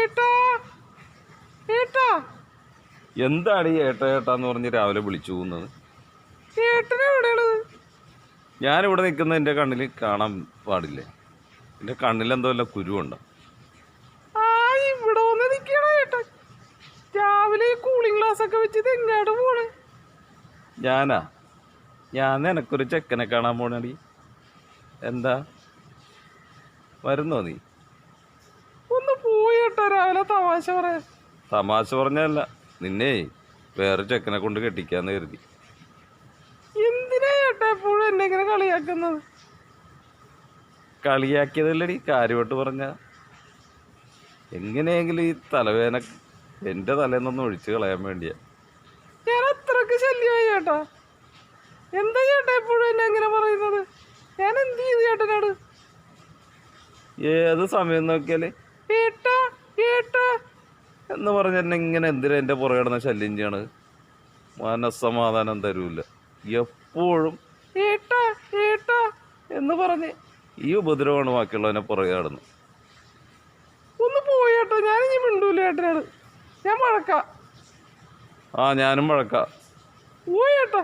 ഏട്ടാ ഏട്ടാ എന്താണ് ഈ ഏട്ടാന്ന് പറഞ്ഞ് രാവിലെ വിളിച്ചു പോകുന്നത്? ഏട്ടനെവിടെയാണത്? ഞാനിവിടെ നിൽക്കുന്ന എൻ്റെ കണ്ണിൽ കാണാൻ പാടില്ലേ? എൻ്റെ കണ്ണിലെന്തോ വല്ല കുരുവുണ്ടോ? ആ ഇവിടെ വന്ന് നിൽക്കണ ഏട്ടൻ. രാവിലെ കൂളിംഗ് ഗ്ലാസ് ഒക്കെ വെച്ച് എങ്ങാട് പോണ്? ഞാൻ നിനക്കൊരു ചെക്കനെ കാണാൻ പോണടി. എന്താ വരുന്നോ നീ? ഒന്ന് പോയി ഏട്ടാ, രാവിലെ തമാശ പറയാ. തമാശ പറഞ്ഞല്ല, നിന്നെ വേറെ ചെക്കനെ കൊണ്ട് കെട്ടിക്കാന്ന് കരുതി. എന്തിനാ ഏട്ടാ എപ്പോഴും എന്നെ ഇങ്ങനെ കളിയാക്കുന്നത്? കളിയാക്കിയതല്ലടി, കാര്യമായിട്ട് പറഞ്ഞ. എങ്ങനെയെങ്കിലും ഈ തലവേദന എൻ്റെ തലേന്നൊന്ന് ഒഴിച്ച് കളയാൻ വേണ്ടിയാ. ഞാൻ അത്രക്ക് ശല്യമായി ഏട്ടാ. എന്താ ചേട്ടാ എപ്പോഴും എന്നെ എങ്ങനെ പറയുന്നത്? ഞാൻ എന്ത് ചെയ്തു ചേട്ടനോട്? ഏത് സമയം നോക്കിയാലേ ഏട്ടാ ഏട്ടാ എന്ന് പറഞ്ഞ എന്നെ ഇങ്ങനെ എന്തിനാ എൻ്റെ പുറകെ കിടന്ന ശല്യം ചെയ്യണ്? മനസ്സമാധാനം തരൂല. എപ്പോഴും ഏട്ടാ ഏട്ടാ എന്ന് പറഞ്ഞ് ഈ ഉപദ്രവമാണ് ബാക്കിയുള്ളവനെ പുറകെ കിടന്ന്. ഒന്ന് പോയി ഏട്ടാ, ഞാനിനി മിണ്ടൂല ഏട്ടനോട്. ഞാൻ വഴക്കാം. ഞാനും വഴക്കാം. പോയി ഏട്ടാ.